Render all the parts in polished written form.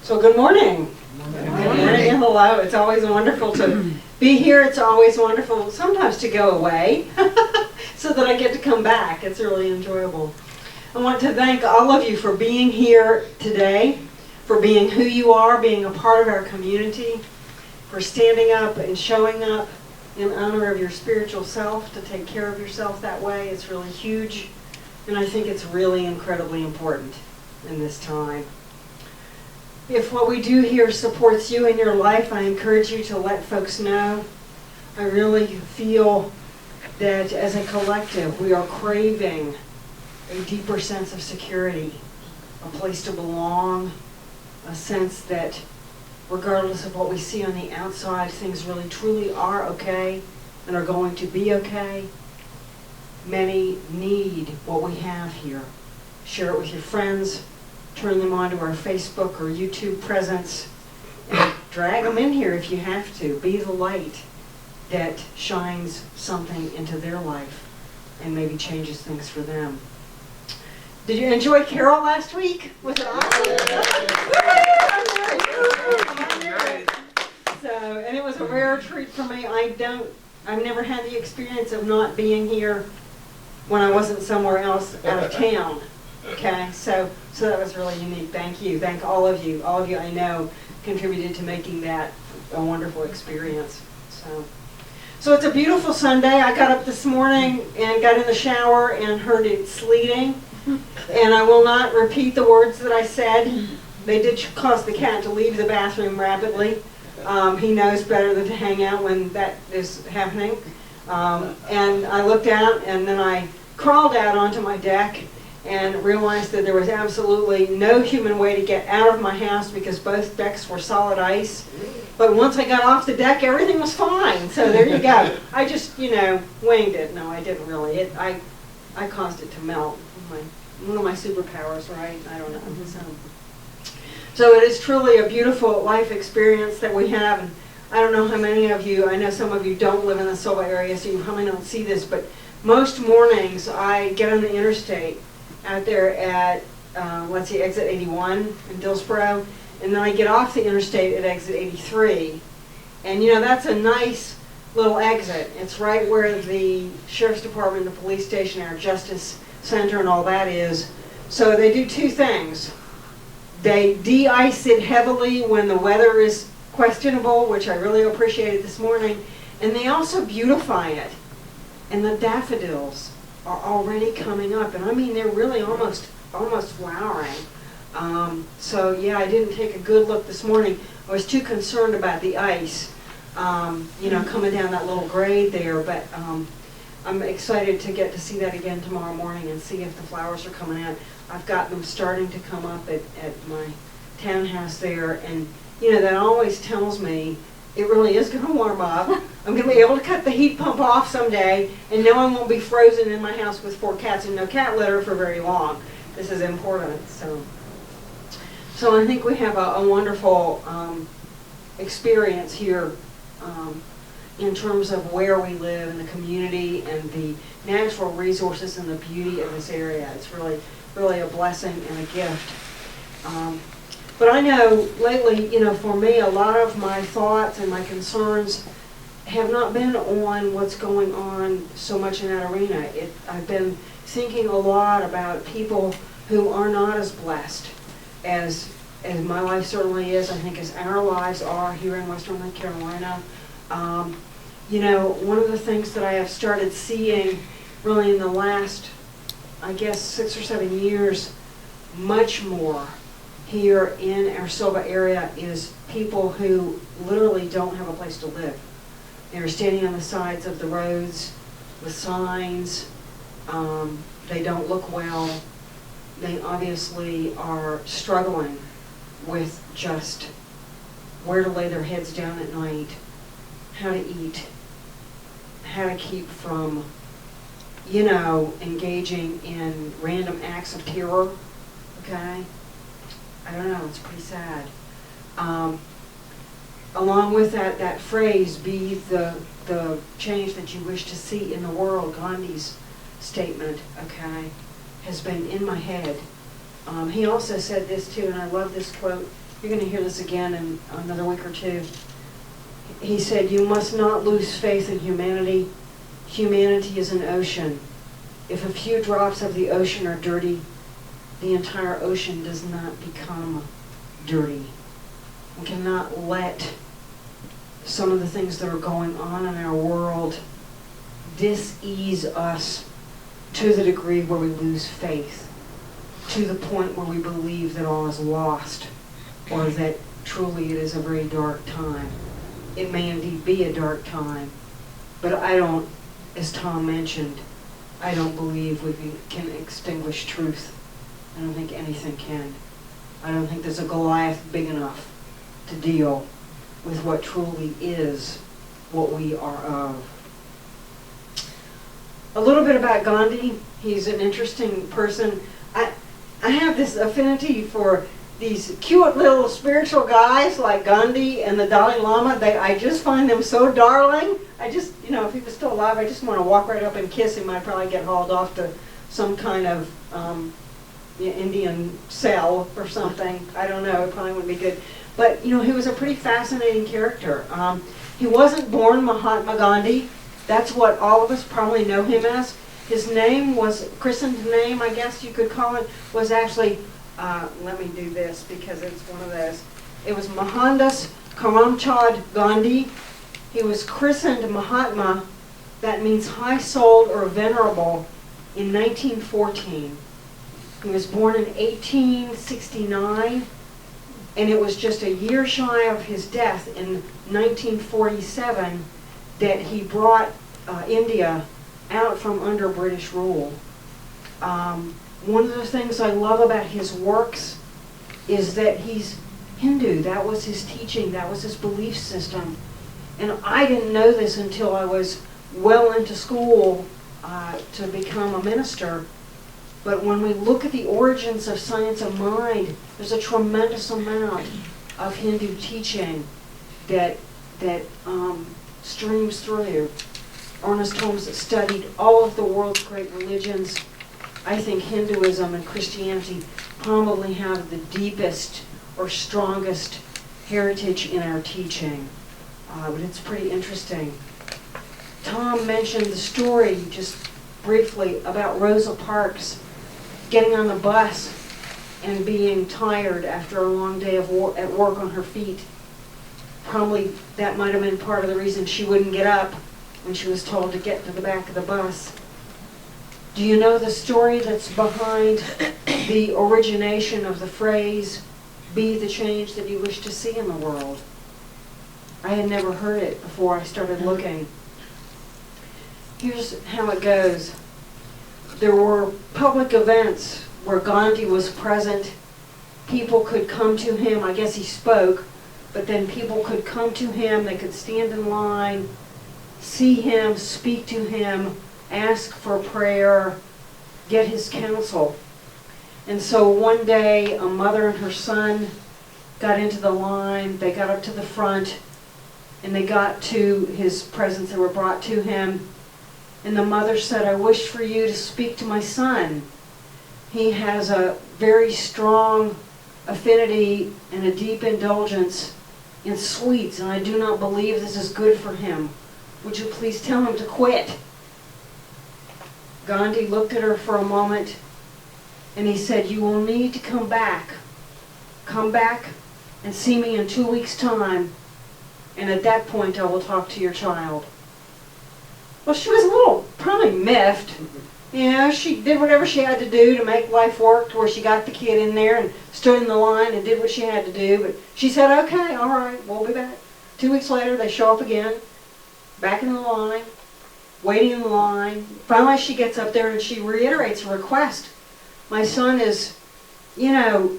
So good morning. Good morning and hello. It's always wonderful to be here. It's always wonderful sometimes to go away so that I get to come back. It's really enjoyable. I want to thank all of you for being here today, for being who you are, being a part of our community, for standing up and showing up in honor of your spiritual self, to take care of yourself that way. It's really huge, and I think it's really incredibly important in this time. If what we do here supports you in your life, I encourage you to let folks know. I really feel that as a collective, we are craving a deeper sense of security, a place to belong, a sense that regardless of what we see on the outside, things really truly are okay and are going to be okay. Many need what we have here. Share it with your friends. Turn them onto our Facebook or YouTube presence, and drag them in here if you have to. Be the light that shines something into their life and maybe changes things for them. Did you enjoy Carol last week? Was it awesome? And it was a rare treat for me. I've never had the experience of not being here when I wasn't somewhere else out of town. Okay, so that was really unique. Thank you. Thank all of you. All of you I know contributed to making that a wonderful experience. So it's a beautiful Sunday. I got up this morning and got in the shower and heard it sleeting. And I will not repeat the words that I said. They did cause the cat to leave the bathroom rapidly. He knows better than to hang out when that is happening. And I looked out and then I crawled out onto my deck and realized that there was absolutely no human way to get out of my house because both decks were solid ice. But once I got off the deck, everything was fine. So there you go. I just, winged it. No, I didn't really. I caused it to melt. One of my superpowers, right? I don't know. So it is truly a beautiful life experience that we have. And I don't know how many of you, I know some of you don't live in the Sylva area, so you probably don't see this, but most mornings I get on the interstate out there at, exit 81 in Dillsboro, and then I get off the interstate at exit 83. And that's a nice little exit. It's right where the Sheriff's Department, the police station, our Justice Center, and all that is. So they do two things. They de-ice it heavily when the weather is questionable, which I really appreciated this morning, and they also beautify it. And the daffodils are already coming up, and I mean they're really almost flowering. So yeah, I didn't take a good look this morning. I was too concerned about the ice, coming down that little grade there. But I'm excited to get to see that again tomorrow morning and see if the flowers are coming out. I've got them starting to come up at my townhouse there, and that always tells me it really is going to warm up. I'm going to be able to cut the heat pump off someday, and no one won't be frozen in my house with 4 cats and no cat litter for very long. This is important. So I think we have a wonderful experience here in terms of where we live and the community and the natural resources and the beauty of this area. It's really, really a blessing and a gift. But I know lately, for me, a lot of my thoughts and my concerns have not been on what's going on so much in that arena. I've been thinking a lot about people who are not as blessed as my life certainly is, I think, as our lives are here in Western North Carolina. One of the things that I have started seeing really in the last, 6 or 7 years, much more here in our Sylva area is people who literally don't have a place to live. They're standing on the sides of the roads with signs. They don't look well. They obviously are struggling with just where to lay their heads down at night, how to eat, how to keep from, engaging in random acts of terror, okay? I don't know, it's pretty sad. Along with that phrase, be the change that you wish to see in the world, Gandhi's statement, has been in my head. He also said this too, and I love this quote. you're going to hear this again in another week or two. He said, "You must not lose faith in humanity. Humanity is an ocean. If a few drops of the ocean are dirty, the entire ocean does not become dirty. We cannot let some of the things that are going on in our world dis-ease us to the degree where we lose faith, to the point where we believe that all is lost, or that truly it is a very dark time. It may indeed be a dark time, but I don't, as Tom mentioned, I don't believe we can extinguish truth. I don't think anything can. I don't think there's a Goliath big enough to deal with what truly is what we are of. A little bit about Gandhi. He's an interesting person. I have this affinity for these cute little spiritual guys like Gandhi and the Dalai Lama. I just find them so darling. I just, if he was still alive, I just want to walk right up and kiss him. I'd probably get hauled off to some kind of Indian cell or something. I don't know. It probably wouldn't be good. But, he was a pretty fascinating character. He wasn't born Mahatma Gandhi. That's what all of us probably know him as. His name was, christened name, I guess you could call it, was actually, let me do this because it's one of those. It was Mohandas Karamchand Gandhi. He was christened Mahatma, that means high-souled or venerable, in 1914. He was born in 1869, and it was just a year shy of his death in 1947 that he brought India out from under British rule. One of the things I love about his works is that he's Hindu. That was his teaching. That was his belief system. And I didn't know this until I was well into school to become a minister. But when we look at the origins of science of mind, there's a tremendous amount of Hindu teaching that streams through. Ernest Holmes studied all of the world's great religions. I think Hinduism and Christianity probably have the deepest or strongest heritage in our teaching. But it's pretty interesting. Tom mentioned the story just briefly about Rosa Parks getting on the bus and being tired after a long day of at work on her feet. Probably that might have been part of the reason she wouldn't get up when she was told to get to the back of the bus. Do you know the story that's behind the origination of the phrase, "Be the change that you wish to see in the world"? I had never heard it before I started looking. Here's how it goes. There were public events where Gandhi was present. People could come to him. I guess he spoke, but then people could come to him. They could stand in line, see him, speak to him, ask for prayer, get his counsel. And so one day, a mother and her son got into the line. They got up to the front, and they got to his presence. They were brought to him. And the mother said, "I wish for you to speak to my son. He has a very strong affinity and a deep indulgence in sweets, and I do not believe this is good for him. Would you please tell him to quit?" Gandhi looked at her for a moment, and he said, "You will need to come back. Come back and see me in 2 weeks' time, and at that point I will talk to your child." Well, she was a little, probably miffed. She did whatever she had to do to make life work, to where she got the kid in there and stood in the line and did what she had to do. But she said, "Okay, all right, we'll be back." 2 weeks later, they show up again, back in the line, waiting in the line. Finally, she gets up there and she reiterates her request. "My son is,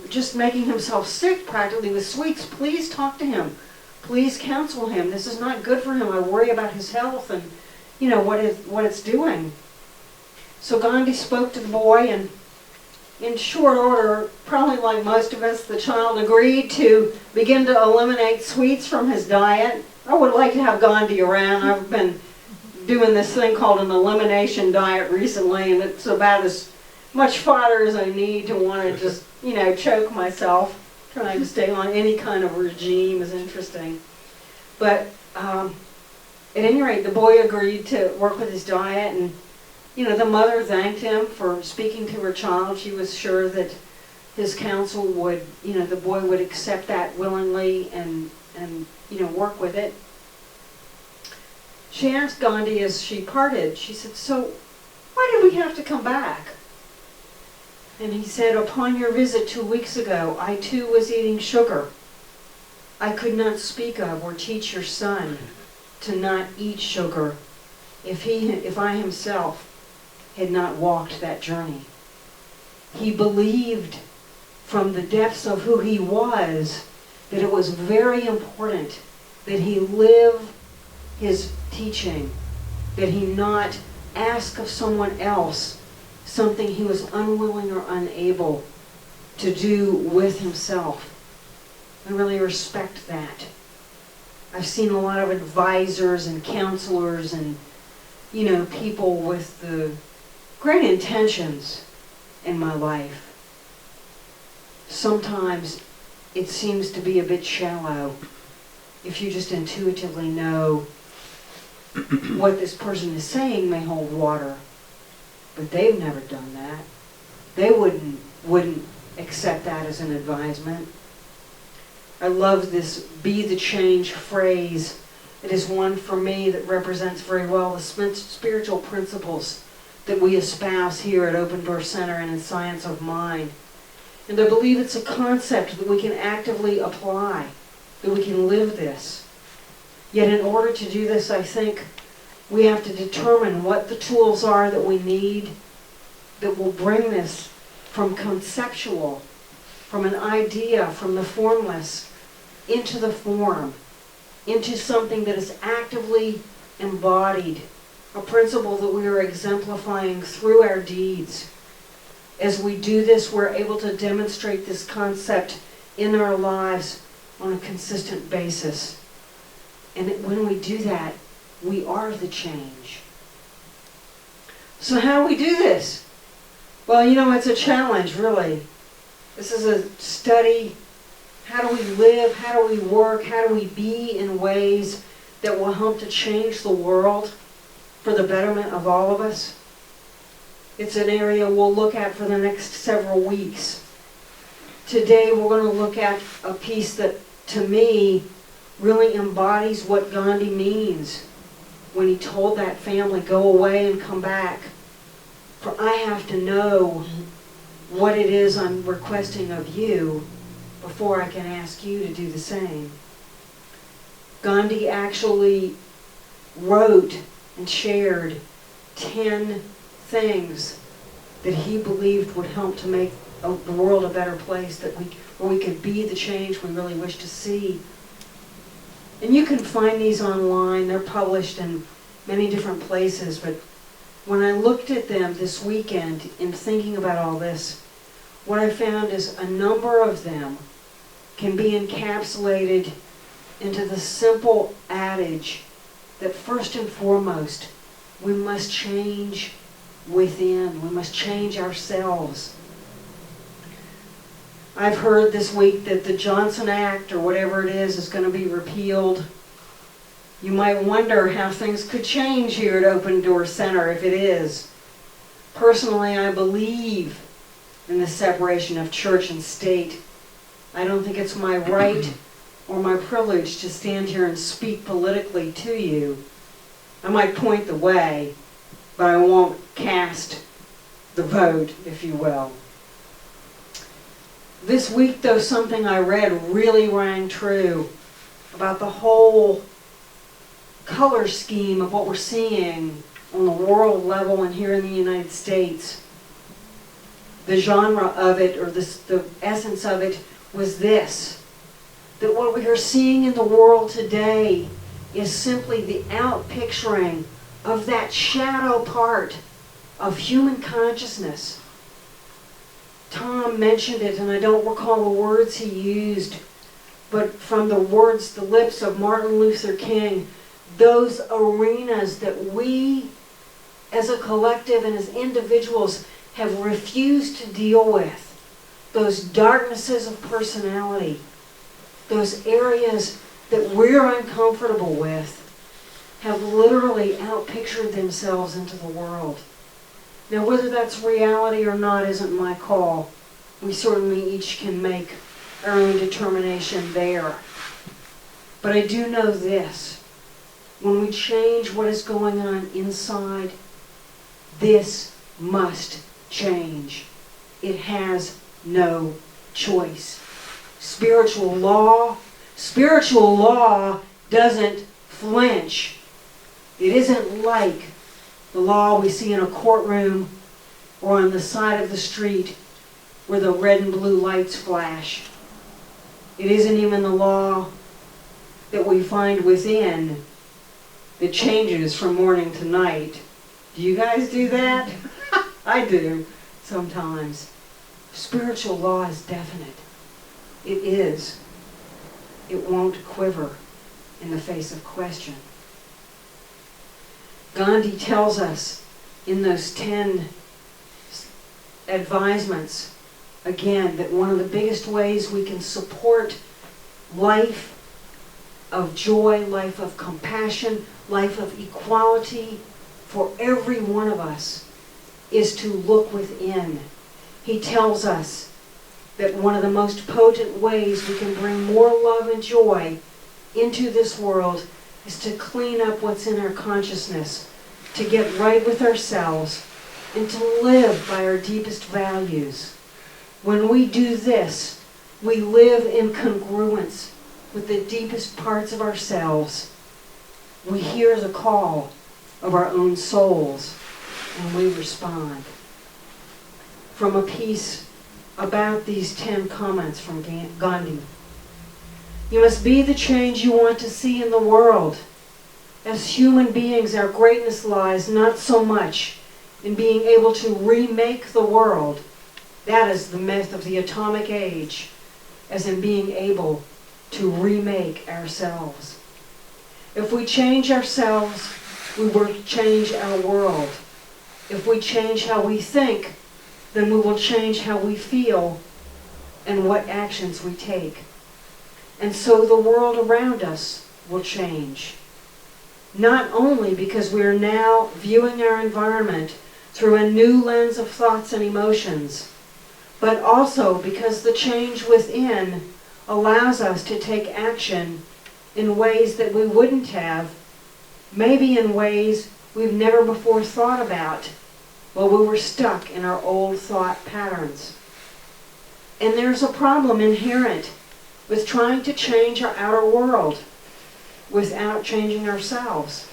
just making himself sick practically with sweets. Please talk to him. Please counsel him. This is not good for him. I worry about his health and, what it's doing." So Gandhi spoke to the boy, and in short order, probably like most of us, the child agreed to begin to eliminate sweets from his diet. I would like to have Gandhi around. I've been doing this thing called an elimination diet recently, and it's about as much fodder as I need to want to just, choke myself. trying to stay on any kind of regime is interesting. But at any rate, the boy agreed to work with his diet, and the mother thanked him for speaking to her child. She was sure that his counsel would, the boy would accept that willingly and work with it. She asked Gandhi as she parted, she said, "So why did we have to come back?" And he said, "Upon your visit 2 weeks ago, I too was eating sugar. I could not speak of or teach your son to not eat sugar if I himself had not walked that journey." He believed from the depths of who he was that it was very important that he live his teaching, that he not ask of someone else something he was unwilling or unable to do with himself. I really respect that. I've seen a lot of advisors and counselors and, people with the great intentions in my life. Sometimes it seems to be a bit shallow if you just intuitively know what this person is saying may hold water. But they've never done that. They wouldn't accept that as an advisement. I love this "be the change" phrase. It is one for me that represents very well the spiritual principles that we espouse here at Open Door Center and in Science of Mind. And I believe it's a concept that we can actively apply, that we can live this. Yet in order to do this, I think we have to determine what the tools are that we need that will bring this from conceptual, from an idea, from the formless, into the form, into something that is actively embodied, a principle that we are exemplifying through our deeds. As we do this, we're able to demonstrate this concept in our lives on a consistent basis. And when we do that, we are the change. So how do we do this? Well, it's a challenge, really. This is a study. How do we live? How do we work? How do we be in ways that will help to change the world for the betterment of all of us? It's an area we'll look at for the next several weeks. Today we're going to look at a piece that, to me, really embodies what Gandhi means when he told that family, "Go away and come back. For I have to know what it is I'm requesting of you before I can ask you to do the same." Gandhi actually wrote and shared 10 things that he believed would help to make the world a better place, where we could be the change we really wish to see. And you can find these online. They're published in many different places. But when I looked at them this weekend in thinking about all this, what I found is a number of them can be encapsulated into the simple adage that first and foremost, we must change within. We must change ourselves. I've heard this week that the Johnson Act, or whatever it is going to be repealed. You might wonder how things could change here at Open Door Center if it is. Personally, I believe in the separation of church and state. I don't think it's my right or my privilege to stand here and speak politically to you. I might point the way, but I won't cast the vote, if you will. This week, though, something I read really rang true about the whole color scheme of what we're seeing on the world level and here in the United States. The genre of it, or the essence of it, was this: that what we are seeing in the world today is simply the outpicturing of that shadow part of human consciousness. Tom mentioned it, and I don't recall the words he used, but from the lips of Martin Luther King, those arenas that we as a collective and as individuals have refused to deal with, those darknesses of personality, those areas that we're uncomfortable with, have literally outpictured themselves into the world. Now, whether that's reality or not isn't my call. We certainly each can make our own determination there. But I do know this. When we change what is going on inside, this must change. It has no choice. Spiritual law doesn't flinch. It isn't like the law we see in a courtroom or on the side of the street where the red and blue lights flash. It isn't even the law that we find within that changes from morning to night. Do you guys do that? I do sometimes. Spiritual law is definite. It is. It won't quiver in the face of question. Gandhi tells us in those 10 advisements, again, that one of the biggest ways we can support life of joy, life of compassion, life of equality for every one of us is to look within. He tells us that one of the most potent ways we can bring more love and joy into this world is to clean up what's in our consciousness, to get right with ourselves, and to live by our deepest values. When we do this, we live in congruence with the deepest parts of ourselves. We hear the call of our own souls, and we respond. From a piece about these 10 comments from Gandhi. You must be the change you want to see in the world. As human beings, our greatness lies not so much in being able to remake the world, that is the myth of the atomic age, as in being able to remake ourselves. If we change ourselves, we will change our world. If we change how we think, then we will change how we feel and what actions we take. And so the world around us will change. Not only because we are now viewing our environment through a new lens of thoughts and emotions, but also because the change within allows us to take action in ways that we wouldn't have, maybe in ways we've never before thought about, while we were stuck in our old thought patterns. And there's a problem inherent with trying to change our outer world without changing ourselves.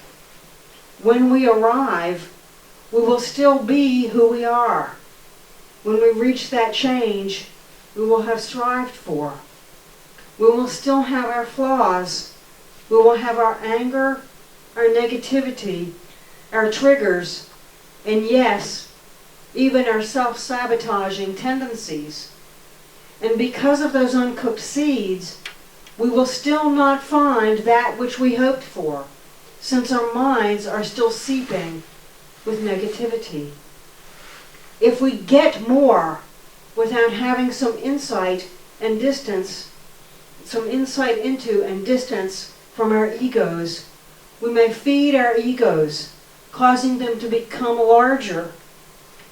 When we arrive, we will still be who we are. When we reach that change, we will have strived for. We will still have our flaws. We will have our anger, our negativity, our triggers, and yes, even our self-sabotaging tendencies. And because of those uncooked seeds, we will still not find that which we hoped for, since our minds are still seeping with negativity. If we get more without having some insight and distance, some insight into and distance from our egos, we may feed our egos, causing them to become larger.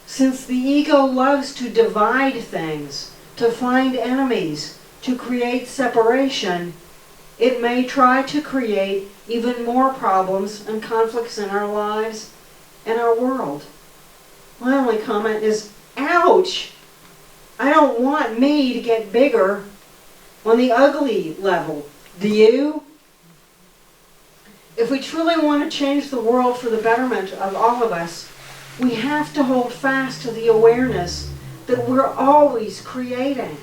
Since the ego loves to divide things, to find enemies, to create separation, it may try to create even more problems and conflicts in our lives and our world. My only comment is, ouch! I don't want me to get bigger on the ugly level. Do you? If we truly want to change the world for the betterment of all of us, we have to hold fast to the awareness that we're always creating.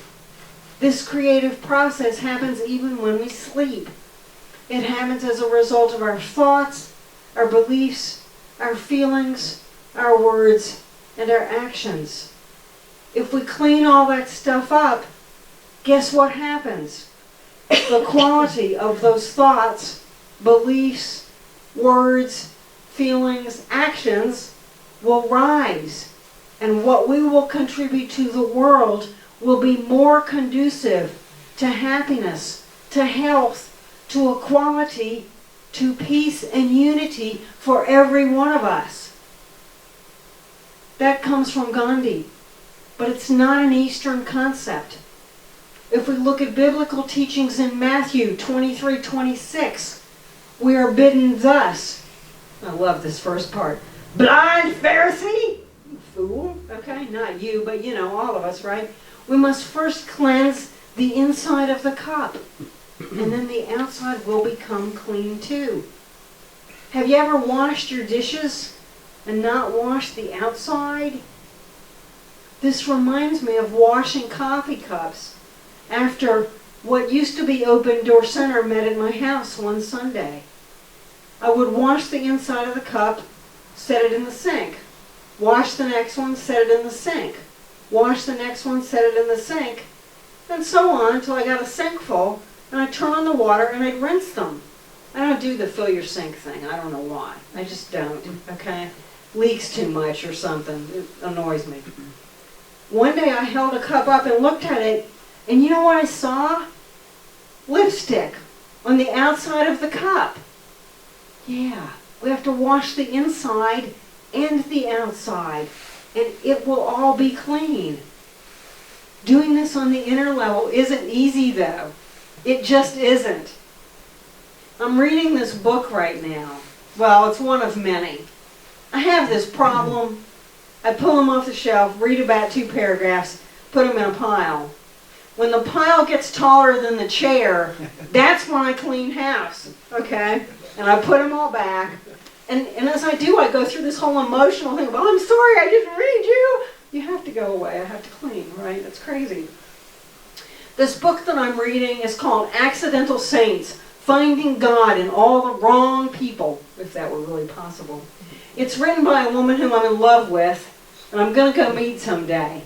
This creative process happens even when we sleep. It happens as a result of our thoughts, our beliefs, our feelings, our words, and our actions. If we clean all that stuff up, guess what happens? The quality of those thoughts, beliefs, words, feelings, actions will rise. And what we will contribute to the world will be more conducive to happiness, to health, to equality, to peace and unity for every one of us. That comes from Gandhi, but it's not an Eastern concept. If we look at biblical teachings in Matthew 23:26, we are bidden thus. I love this first part. Blind Pharisee, you fool. Okay, not you, but you know, all of us, right? We must first cleanse the inside of the cup, and then the outside will become clean too. Have you ever washed your dishes and not washed the outside? This reminds me of washing coffee cups after what used to be Open Door Center met at my house one Sunday. I would wash the inside of the cup, set it in the sink. Wash the next one, set it in the sink. Wash the next one, set it in the sink. And so on until I got a sink full, and I'd turn on the water and I'd rinse them. I don't do the fill your sink thing. I don't know why. I just don't, okay? Leaks too much or something. It annoys me. One day I held a cup up and looked at it, and you know what I saw? Lipstick on the outside of the cup. Yeah, we have to wash the inside and the outside, and it will all be clean. Doing this on the inner level isn't easy, though. It just isn't. I'm reading this book right now. Well, it's one of many. I have this problem. I pull them off the shelf, read about 2 paragraphs, put them in a pile. When the pile gets taller than the chair, that's when I clean house, okay? And I put them all back. And as I do, I go through this whole emotional thing of, oh, I'm sorry, I didn't read you. You have to go away. I have to clean, right? That's crazy. This book that I'm reading is called Accidental Saints, Finding God in All the Wrong People, if that were really possible. It's written by a woman whom I'm in love with, and I'm going to go meet someday.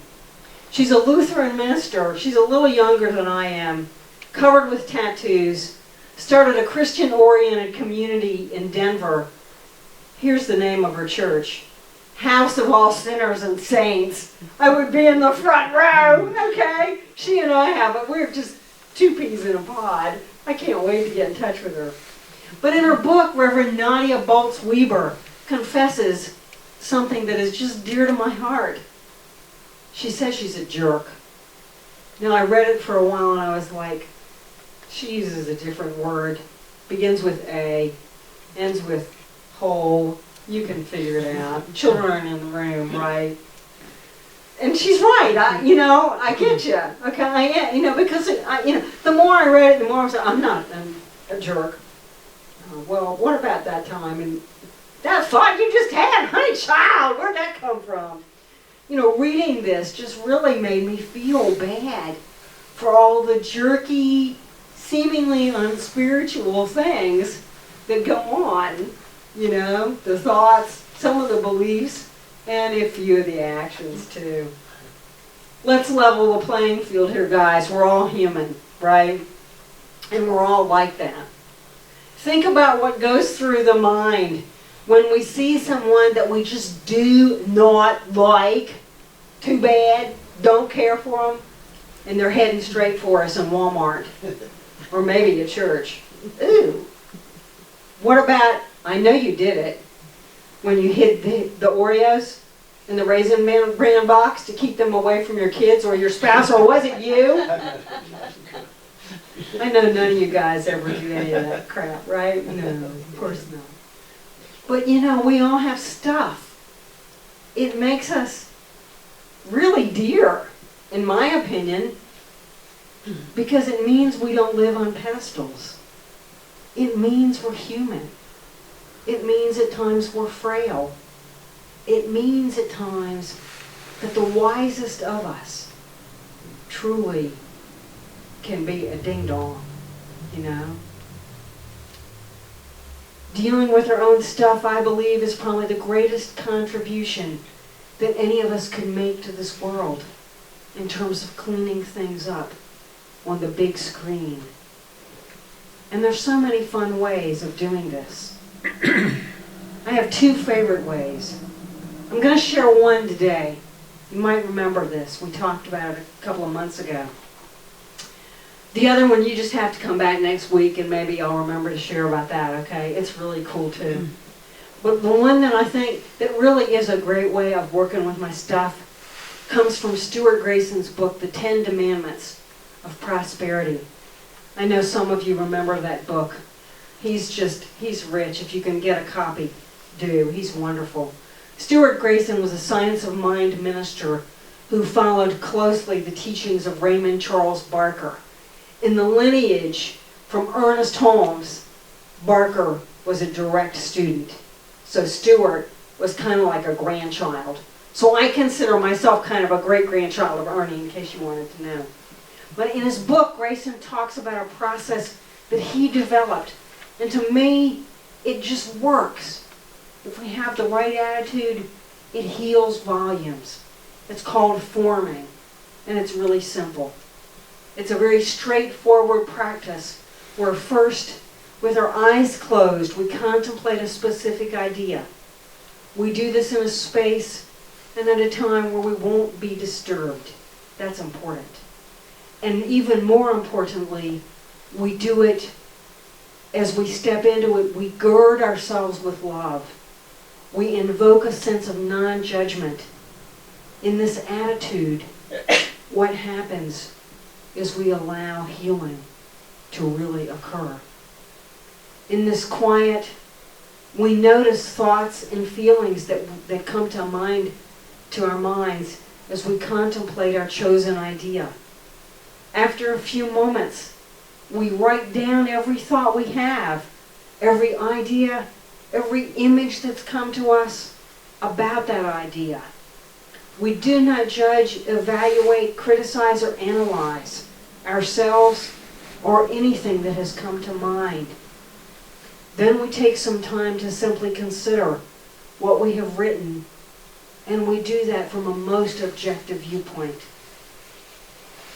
She's a Lutheran minister. She's a little younger than I am, covered with tattoos, started a Christian-oriented community in Denver. Here's the name of her church. House of All Sinners and Saints. I would be in the front row, okay? She and I have it. We're just 2 peas in a pod. I can't wait to get in touch with her. But in her book, Reverend Nadia Boltz-Weber confesses something that is just dear to my heart. She says she's a jerk. Now, I read it for a while and I was like, she uses a different word. Begins with A, ends with whole. You can figure it out. Children in the room, right? And she's right. I get you. Okay, because the more I read it, the more I was like, I'm not a jerk. Well, what about that time? And that thought you just had, honey child, where'd that come from? Reading this just really made me feel bad for all the jerky, seemingly unspiritual things that go on. The thoughts, some of the beliefs, and a few of the actions too. Let's level the playing field here, guys. We're all human, right? And we're all like that. Think about what goes through the mind when we see someone that we just do not like, too bad, don't care for them, and they're heading straight for us in Walmart, or maybe at church. Ooh. What about, I know you did it, when you hid the Oreos in the Raisin Bran box to keep them away from your kids or your spouse, or was it you? I know none of you guys ever do any of that crap, right? No, of course not. But we all have stuff. It makes us really dear, in my opinion, because it means we don't live on pedestals. It means we're human. It means at times we're frail. It means at times that the wisest of us truly can be a ding-dong, Dealing with our own stuff, I believe, is probably the greatest contribution that any of us can make to this world in terms of cleaning things up on the big screen. And there's so many fun ways of doing this. I have 2 favorite ways. I'm going to share one today. You might remember this. We talked about it a couple of months ago. The other one, you just have to come back next week and maybe I'll remember to share about that, okay? It's really cool too. But the one that I think that really is a great way of working with my stuff comes from Stuart Grayson's book, The 10 Commandments of Prosperity. I know some of you remember that book. He's rich. If you can get a copy, do. He's wonderful. Stuart Grayson was a science of mind minister who followed closely the teachings of Raymond Charles Barker. In the lineage from Ernest Holmes, Barker was a direct student. So Stuart was kind of like a grandchild. So I consider myself kind of a great-grandchild of Ernie, in case you wanted to know. But in his book, Grayson talks about a process that he developed. And to me, it just works. If we have the right attitude, it heals volumes. It's called forming, and it's really simple. It's a very straightforward practice where first, with our eyes closed, we contemplate a specific idea. We do this in a space and at a time where we won't be disturbed. That's important. And even more importantly, we do it as we step into it, we gird ourselves with love. We invoke a sense of non-judgment. In this attitude, what happens is we allow healing to really occur. In this quiet, we notice thoughts and feelings that come to mind, to our minds as we contemplate our chosen idea. After a few moments, we write down every thought we have, every idea, every image that's come to us about that idea. We do not judge, evaluate, criticize, or analyze ourselves or anything that has come to mind. Then we take some time to simply consider what we have written, and we do that from a most objective viewpoint.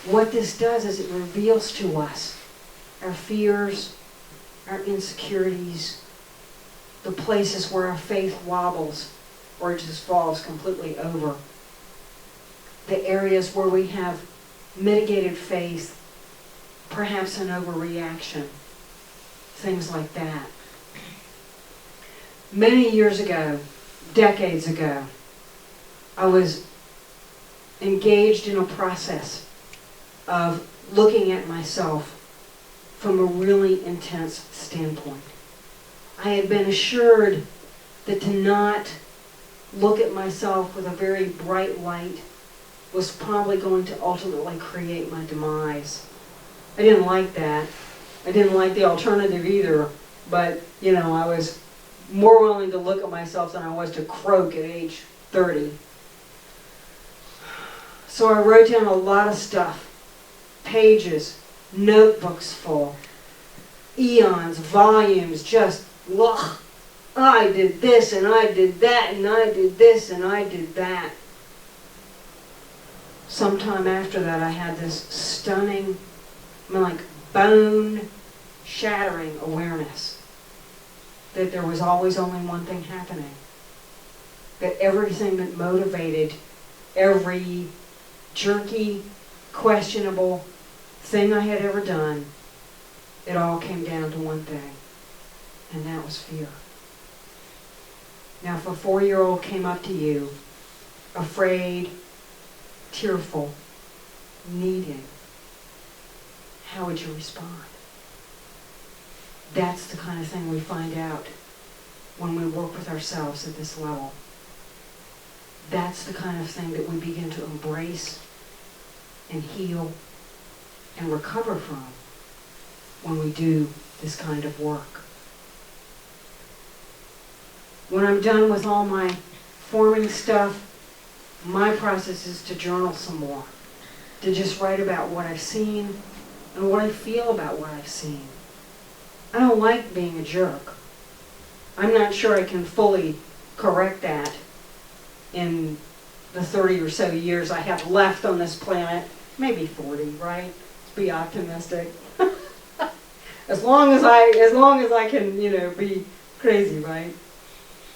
What this does is it reveals to us our fears, our insecurities, the places where our faith wobbles or just falls completely over, the areas where we have mitigated faith, perhaps an overreaction, things like that. Many years ago, decades ago, I was engaged in a process of looking at myself from a really intense standpoint. I had been assured that to not look at myself with a very bright light was probably going to ultimately create my demise. I didn't like that. I didn't like the alternative either, but, I was more willing to look at myself than I was to croak at age 30. So I wrote down a lot of stuff, pages, notebooks full, eons, volumes, just, ugh. I did this, and I did that, and I did this, and I did that. Sometime after that, I had this stunning, bone-shattering awareness that there was always only one thing happening. That everything that motivated every jerky, questionable thing I had ever done, it all came down to one thing, and that was fear. Now, if a 4-year-old came up to you, afraid, tearful, needing, how would you respond? That's the kind of thing we find out when we work with ourselves at this level. That's the kind of thing that we begin to embrace and heal and recover from when we do this kind of work. When I'm done with all my forming stuff, my process is to journal some more, to just write about what I've seen and what I feel about what I've seen. I don't like being a jerk. I'm not sure I can fully correct that in the 30 or so years I have left on this planet. Maybe 40, right? Let's be optimistic. as long as I can, be crazy, right?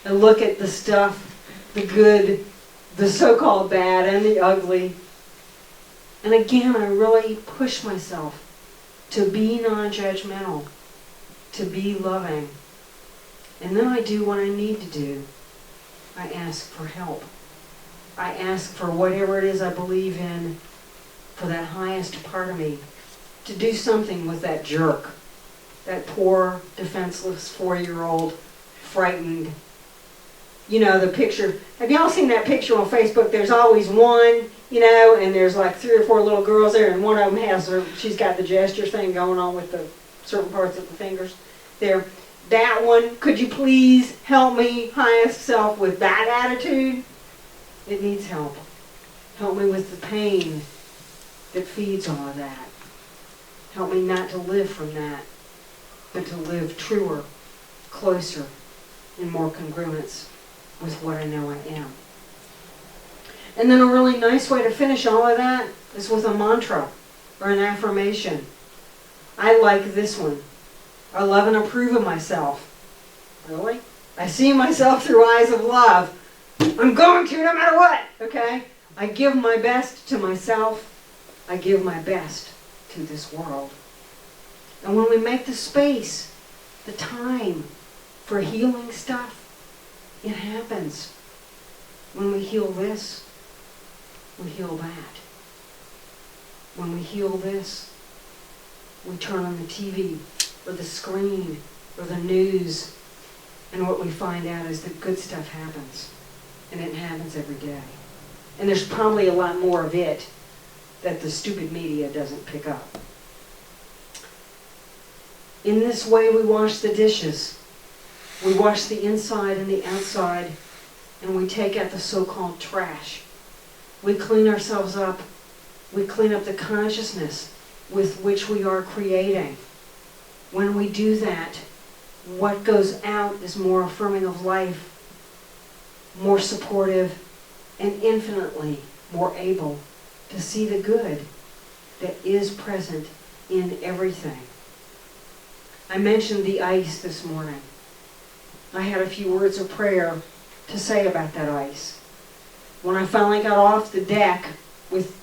And look at the stuff, the good, the so-called bad and the ugly. And again, I really push myself to be non-judgmental, to be loving. And then I do what I need to do. I ask for help. I ask for whatever it is I believe in, for that highest part of me, to do something with that jerk, that poor, defenseless 4-year-old, frightened. You know, the picture, have y'all seen that picture on Facebook? There's always one, you know, and there's like 3 or 4 little girls there, and one of them has her, she's got the gesture thing going on with the certain parts of the fingers there. That one, could you please help me, highest self, with that attitude? It needs help. Help me with the pain that feeds all of that. Help me not to live from that, but to live truer, closer, in more congruence with what I know I am. And then a really nice way to finish all of that is with a mantra or an affirmation. I like this one. I love and approve of myself. Really? I see myself through eyes of love. I'm going to no matter what, okay? I give my best to myself. I give my best to this world. And when we make the space, the time for healing stuff, it happens. When we heal this, we heal that. When we heal this, we turn on the TV or the screen or the news, and what we find out is that good stuff happens. And it happens every day. And there's probably a lot more of it that the stupid media doesn't pick up. In this way, we wash the dishes. We wash the inside and the outside, and we take out the so-called trash. We clean ourselves up. We clean up the consciousness with which we are creating. When we do that, what goes out is more affirming of life, more supportive, and infinitely more able to see the good that is present in everything. I mentioned the ice this morning. I had a few words of prayer to say about that ice. When I finally got off the deck with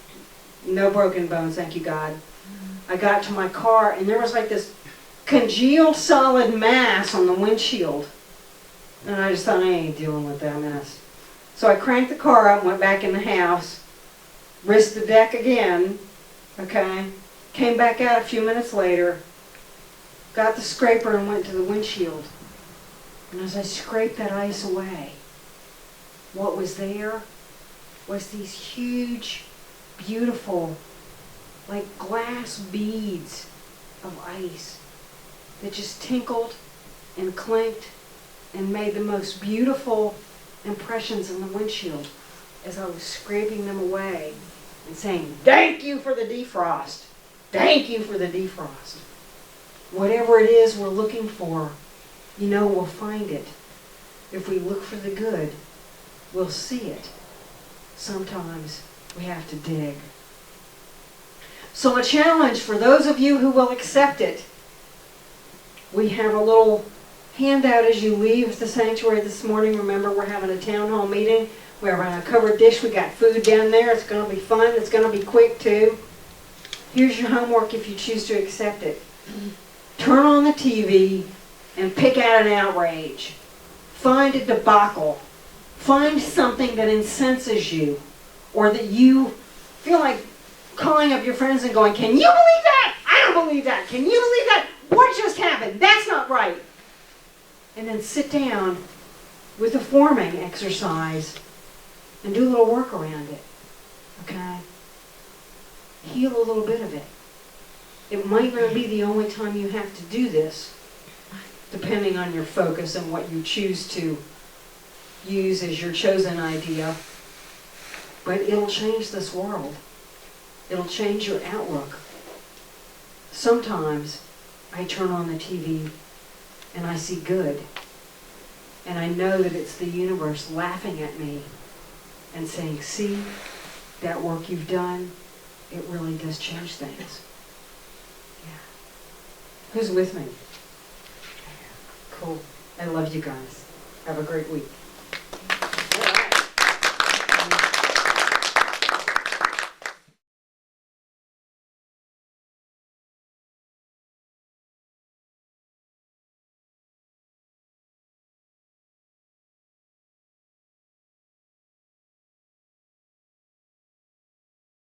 no broken bones, thank you God, I got to my car and there was like this congealed solid mass on the windshield. And I just thought, I ain't dealing with that mess. So I cranked the car up, went back in the house, risked the deck again, okay, came back out a few minutes later, got the scraper and went to the windshield. And as I scraped that ice away, what was there was these huge, beautiful, like glass beads of ice that just tinkled and clinked and made the most beautiful impressions in the windshield as I was scraping them away and saying, thank you for the defrost. Thank you for the defrost. Whatever it is we're looking for, you know, we'll find it. If we look for the good, we'll see it. Sometimes we have to dig. So a challenge for those of you who will accept it. We have a little handout as you leave the sanctuary this morning. Remember, we're having a town hall meeting. We're on a covered dish. We got food down there. It's going to be fun. It's going to be quick, too. Here's your homework if you choose to accept it. Turn on the TV and pick out an outrage. Find a debacle. Find something that incenses you or that you feel like calling up your friends and going, can you believe that? I don't believe that. Can you believe that? What just happened? That's not right. And then sit down with a forming exercise and do a little work around it. Okay? Heal a little bit of it. It might not be the only time you have to do this, depending on your focus and what you choose to use as your chosen idea. But it'll change this world. It'll change your outlook. Sometimes I turn on the TV and I see good. And I know that it's the universe laughing at me and saying, see, that work you've done, it really does change things. Yeah. Who's with me? Cool. I love you guys. Have a great week.